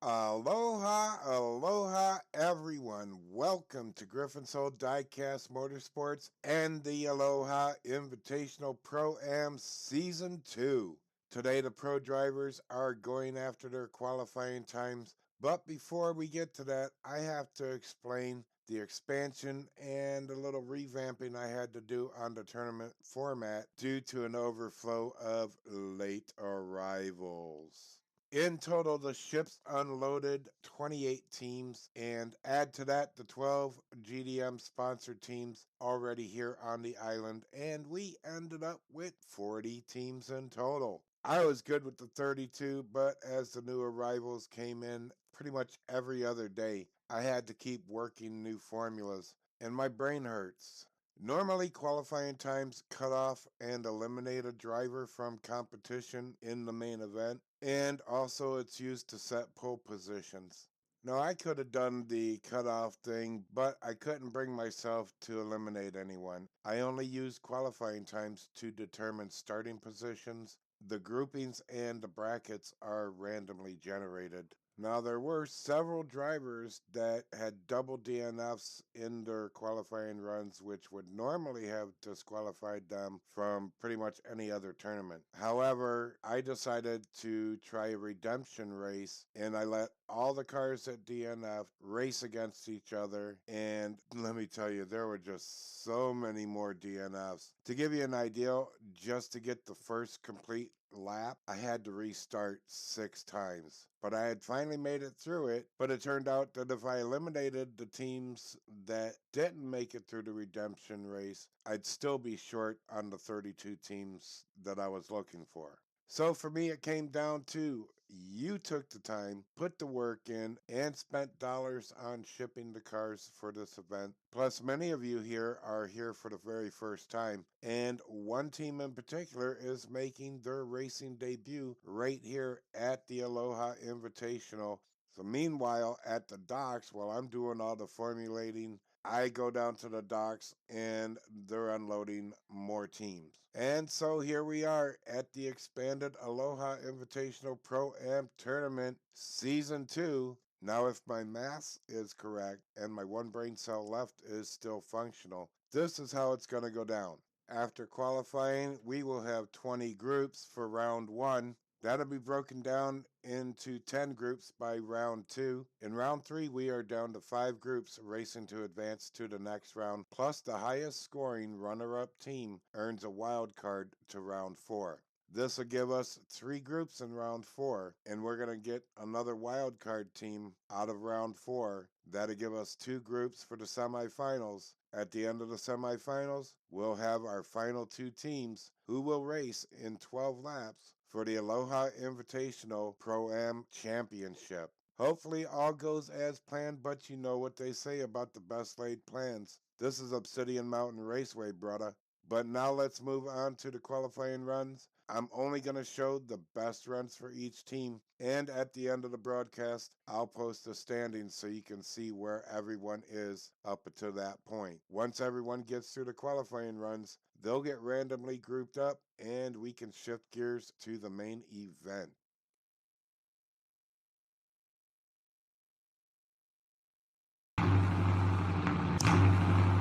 Aloha, aloha, everyone. Welcome to Griffin's Old DIECAST Motorsports and the Aloha Invitational ProAm Season 2. Today, the pro drivers are going after their qualifying times. But before we get to that, I have to explain the expansion and a little revamping I had to do on the tournament format due to an overflow of late arrivals. In total, the ships unloaded 28 teams, and add to that the 12 GDM sponsored teams already here on the island, and we ended up with 40 teams in total. I was good with the 32, but as the new arrivals came in pretty much every other day, I had to keep working new formulas, and my brain hurts. Normally, qualifying times cut off and eliminate a driver from competition in the main event, and also it's used to set pole positions. Now, I could have done the cutoff thing, but I couldn't bring myself to eliminate anyone. I only used qualifying times to determine starting positions. The groupings and the brackets are randomly generated. Now, there were several drivers that had double DNFs in their qualifying runs, which would normally have disqualified them from pretty much any other tournament. However, I decided to try a redemption race, and I let all the cars that DNF race against each other, and let me tell you, there were just so many more DNFs. To give you an idea, just to get the first complete lap, I had to restart 6 times. But I had finally made it through it, but it turned out that if I eliminated the teams that didn't make it through the redemption race, I'd still be short on the 32 teams that I was looking for. So for me, it came down to you took the time, put the work in, and spent dollars on shipping the cars for this event. Plus, many of you here are here for the very first time, and one team in particular is making their racing debut right here at the Aloha Invitational. So meanwhile, at the docks, while I'm doing all the formulating, I go down to the docks and they're unloading more teams. And so here we are at the expanded Aloha Invitational Pro-Am Tournament Season 2. Now, if my math is correct and my one brain cell left is still functional, this is how it's going to go down. After qualifying, we will have 20 groups for round 1. That'll be broken down into 10 groups by round 2. In round 3, we are down to 5 groups racing to advance to the next round, plus the highest scoring runner-up team earns a wild card to round 4. This will give us 3 groups in round 4, and we're going to get another wild card team out of round 4. That'll give us 2 groups for the semifinals. At the end of the semifinals, we'll have our final 2 teams who will race in 12 laps for the Aloha Invitational Pro-Am Championship. Hopefully all goes as planned, but you know what they say about the best laid plans. This is Obsidian Mountain Raceway, brother. But now let's move on to the qualifying runs. I'm only going to show the best runs for each team, and at the end of the broadcast, I'll post the standings so you can see where everyone is up to that point. Once everyone gets through the qualifying runs, they'll get randomly grouped up, and we can shift gears to the main event.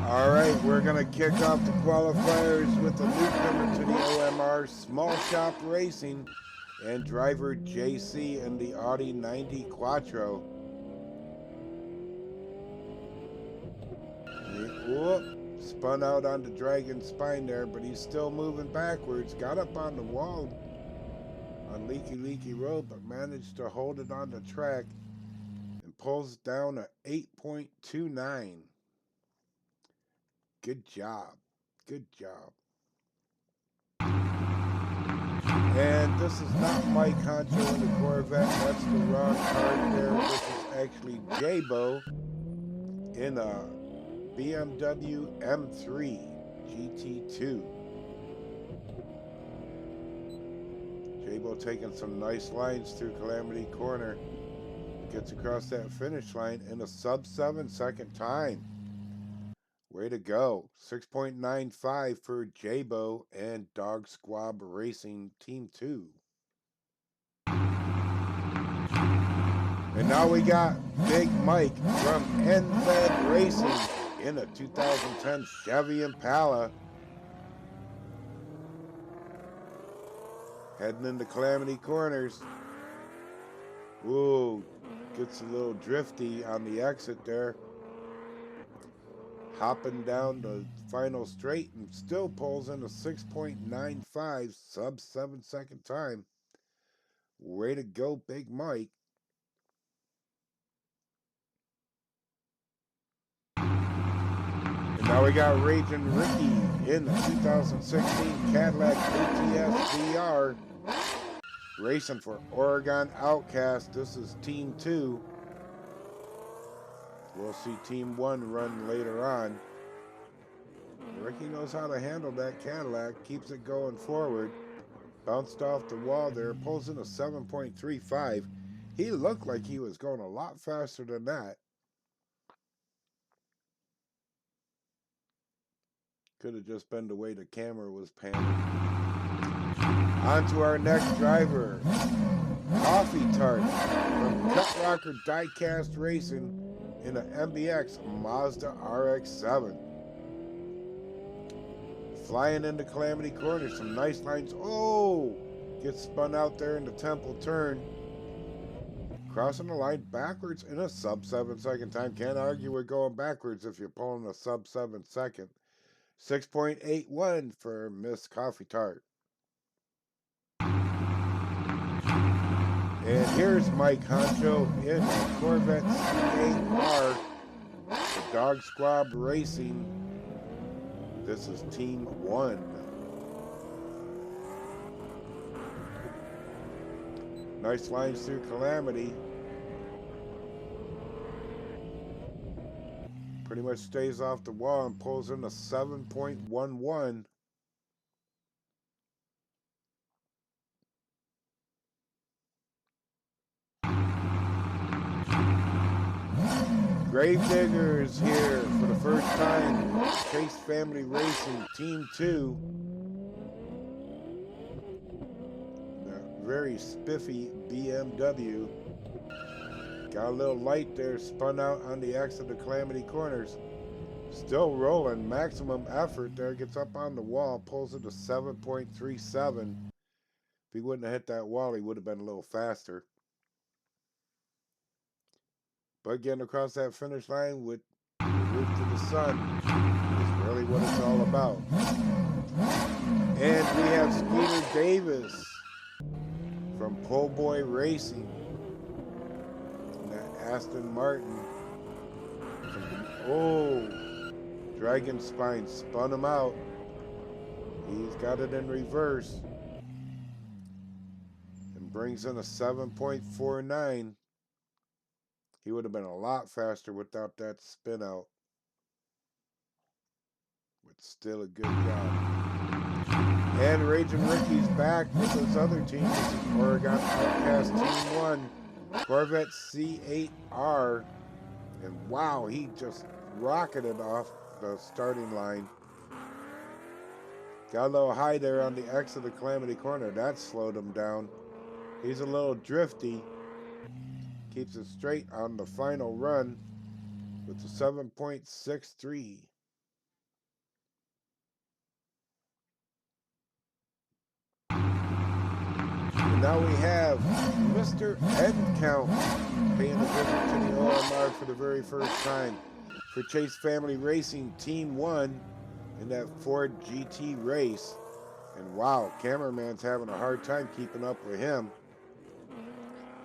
All right, we're going to kick off the qualifiers with the newcomer to the OMR Small Shop Racing and driver JC in the Audi 90 Quattro. Whoop, spun out on the Dragon's spine there, but he's still moving backwards. Got up on the wall on Leaky Road, but managed to hold it on the track and pulls down a 8.29. Good job. Good job. And this is not Mike Honcho in the Corvette. That's the wrong card there. This is actually J-Bo in a BMW M3 GT2. J-Bo taking some nice lines through Calamity Corner. Gets across that finish line in a sub-7 second time. Way to go. 6.95 for J-Bo and Dog Squab Racing Team 2. And now we got Big Mike from NFED Racing in a 2010 Chevy Impala. Heading into Calamity Corners. Whoa, gets a little drifty on the exit there. Hopping down the final straight and still pulls in a 6.95 sub 7-second time. Way to go, Big Mike. And now we got Raging Ricky in the 2016 Cadillac ATS VR. Racing for Oregon Outcast. This is Team 2. We'll see Team 1 run later on. Ricky knows how to handle that Cadillac. Keeps it going forward. Bounced off the wall there. Pulls in a 7.35. He looked like he was going a lot faster than that. Could have just been the way the camera was panning. On to our next driver. Coffee Tart from Cut Rocker Diecast Racing in an MBX Mazda RX-7. Flying into Calamity Corner, some nice lines. Oh! Gets spun out there in the Temple turn. Crossing the line backwards in a sub 7-second time. Can't argue with going backwards if you're pulling a sub 7 second. 6.81 for Miss Coffee Tart. And here's Mike Honcho in a Corvette C8R. The Dog Squad Racing. This is Team 1. Nice lines through Calamity. Pretty much stays off the wall and pulls in a 7.11. Gravediggers here for the first time. Chase Family Racing, Team 2. A very spiffy BMW. Got a little light there, spun out on the exit of Calamity Corners. Still rolling, maximum effort there. Gets up on the wall, pulls it to 7.37. If he wouldn't have hit that wall, he would have been a little faster. But getting across that finish line with the roof to the sun is really what it's all about. And we have Skeeter Davis from Pole Boy Racing. And that Aston Martin. Oh, Dragon Spine spun him out. He's got it in reverse. And brings in a 7.49. He would have been a lot faster without that spin out. But still a good job. And Raging Ricky's back with his other team. This is Oregon Outcast Team 1. Corvette C8R. And wow, he just rocketed off the starting line. Got a little high there on the exit of Calamity Corner. That slowed him down. He's a little drifty. Keeps it straight on the final run with the 7.63. And now we have Mr. End Count paying a visit to the OMR for the very first time for Chase Family Racing Team 1 in that Ford GT race. And wow, cameraman's having a hard time keeping up with him.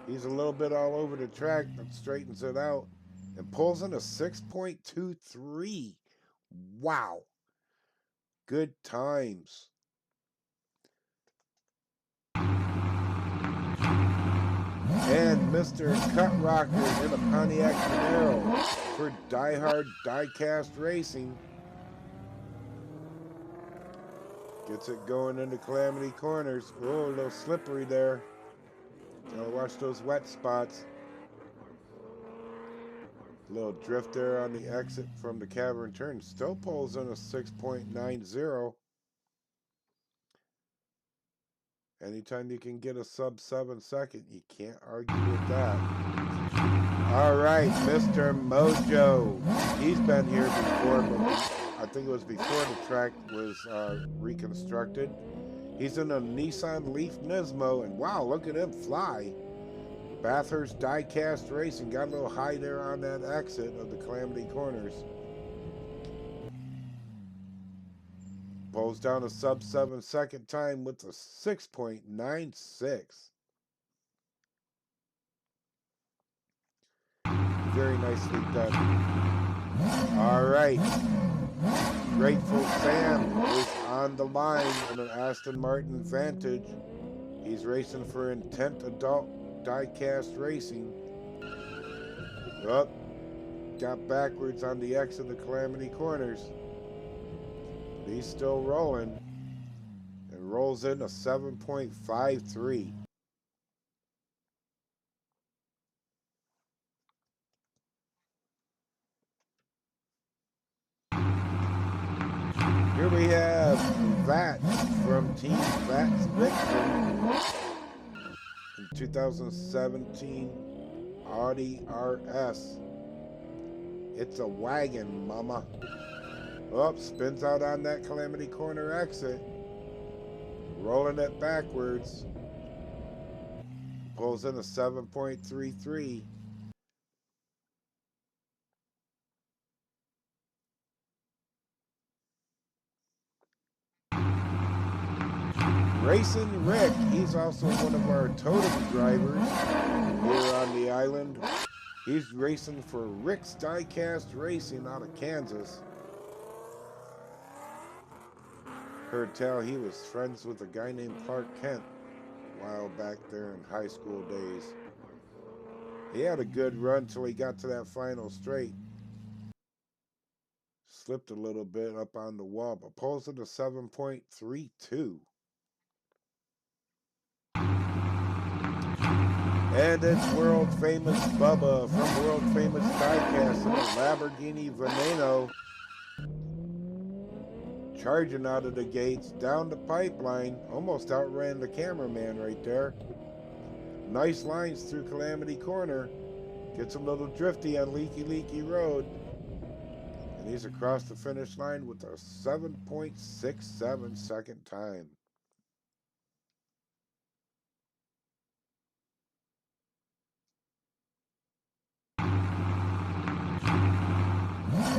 He's a little bit all over the track, but straightens it out and pulls in a 6.23. Wow. Good times. And Mr. Cut Rocker in a Pontiac Camaro for Die Hard Diecast Racing. Gets it going into Calamity Corners. Oh, a little slippery there. Gotta watch those wet spots. A little drift there on the exit from the cavern turn. Still pulls in a 6.90. Anytime you can get a sub 7 second, you can't argue with that. All right, Mr. Mojo. He's been here before, but I think it was before the track was reconstructed. He's in a Nissan Leaf Nismo, and wow, look at him fly. Bathurst Diecast Racing got a little high there on that exit of the Calamity Corners. Pulls down a sub-7 second time with a 6.96. Very nicely done. All right. Grateful Sam is on the line in an Aston Martin Vantage. He's racing for Intent Adult Diecast Racing. Up, got backwards on the X of the Calamity Corners. But he's still rolling and rolls in a 7.53. Here we have Vats from Team Vats Vixen in 2017 Audi RS. It's a wagon, mama. Oh, spins out on that Calamity Corner exit. Rolling it backwards. Pulls in a 7.33. Racing Rick, he's also one of our totem drivers here on the island. He's racing for Rick's Diecast Racing out of Kansas. Heard tell he was friends with a guy named Clark Kent a while back there in high school days. He had a good run till he got to that final straight. Slipped a little bit up on the wall, but pulls it a 7.32. And it's world famous Bubba from world famous Diecast in a Lamborghini Veneno. Charging out of the gates, down the pipeline, almost outran the cameraman right there. Nice lines through Calamity Corner. Gets a little drifty on Leaky Road. And he's across the finish line with a 7.67 second time.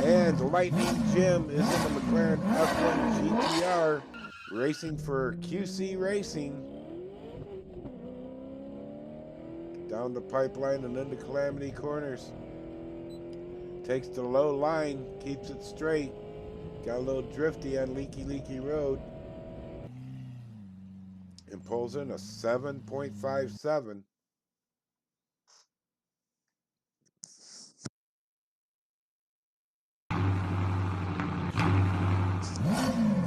And Lightning Jim is in the McLaren F1 GTR racing for QC Racing. Down the pipeline and into Calamity Corners. Takes the low line, keeps it straight. Got a little drifty on Leaky Road. And pulls in a 7.57.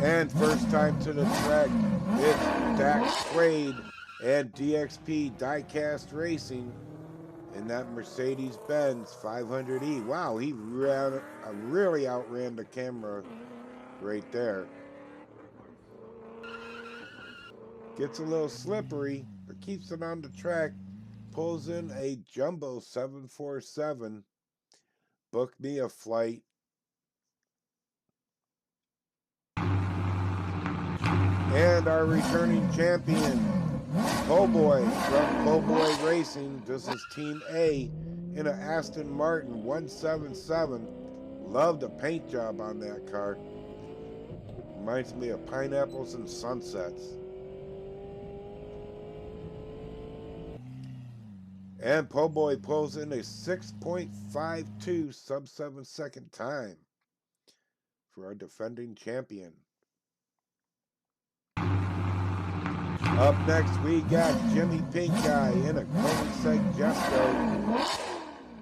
And first time to the track, it's Dax Quaid and DXP Diecast Racing in that Mercedes-Benz 500E. Wow, he really outran the camera right there. Gets a little slippery, but keeps it on the track. Pulls in a Jumbo 747. Book me a flight. And our returning champion, Po Boy from Po Boy Racing. This is Team A in an Aston Martin 177. Love the paint job on that car. Reminds me of pineapples and sunsets. And Po Boy pulls in a 6.52 sub-7 second time for our defending champion. Up next, we got Jimmy Pink Guy in a Koenigsegg Jesko,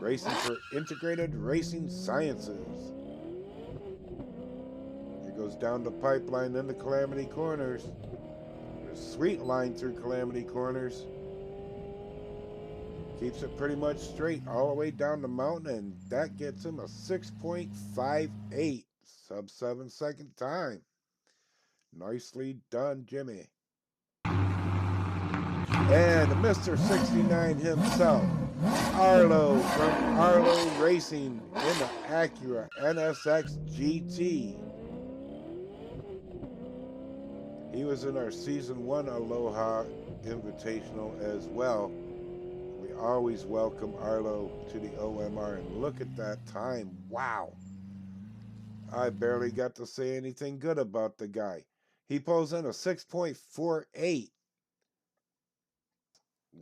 racing for Integrated Racing Sciences. He goes down the pipeline into Calamity Corners. There's a sweet line through Calamity Corners. Keeps it pretty much straight all the way down the mountain, and that gets him a 6.58 sub-7 second time. Nicely done, Jimmy. And Mr. 69 himself, Arlo from Arlo Racing in the Acura NSX GT. He was in our Season 1 Aloha Invitational as well. We always welcome Arlo to the OMR, and look at that time. Wow. I barely got to say anything good about the guy. He pulls in a 6.48.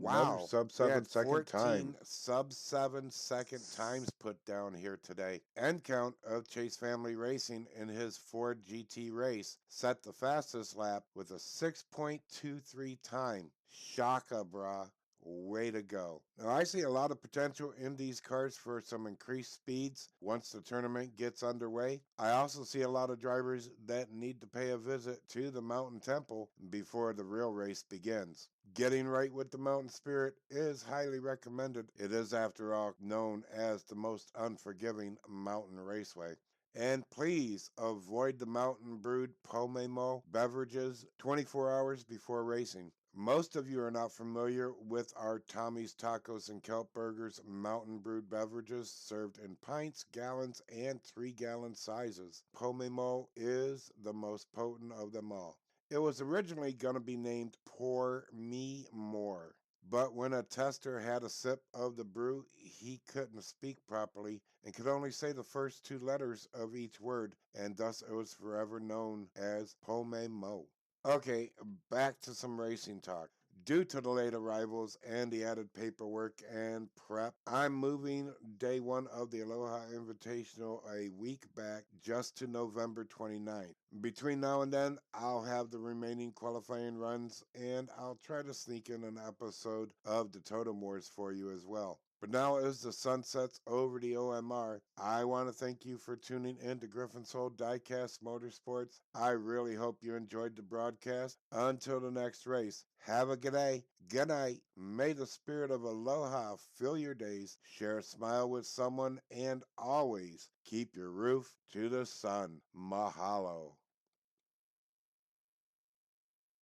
Another Wow. sub We 7 had second 14 time. sub 7 second times put down here today. End count of Chase Family Racing in his Ford GT race set the fastest lap with a 6.23 time. Shaka, brah. Way to go. Now, I see a lot of potential in these cars for some increased speeds once the tournament gets underway. I also see a lot of drivers that need to pay a visit to the Mountain Temple before the real race begins. Getting right with the mountain spirit is highly recommended. It is, after all, known as the most unforgiving mountain raceway. And please avoid the mountain brewed pomelo beverages 24 hours before racing. Most of you are not familiar with our Tommy's Tacos and Kelp Burgers mountain brewed beverages served in pints, gallons, and 3-gallon sizes. Pomelo is the most potent of them all. It was originally going to be named Pour Me More. But when a tester had a sip of the brew, he couldn't speak properly and could only say the first 2 letters of each word, and thus it was forever known as Pomelo. Okay, back to some racing talk. Due to the late arrivals and the added paperwork and prep, I'm moving day 1 of the Aloha Invitational a week back just to November 29th. Between now and then, I'll have the remaining qualifying runs and I'll try to sneak in an episode of the Totem Wars for you as well. But now, as the sun sets over the OMR, I want to thank you for tuning in to Griffin's Whole DIECAST Motorsports. I really hope you enjoyed the broadcast. Until the next race, have a good day, good night. May the spirit of aloha fill your days. Share a smile with someone and always keep your roof to the sun. Mahalo.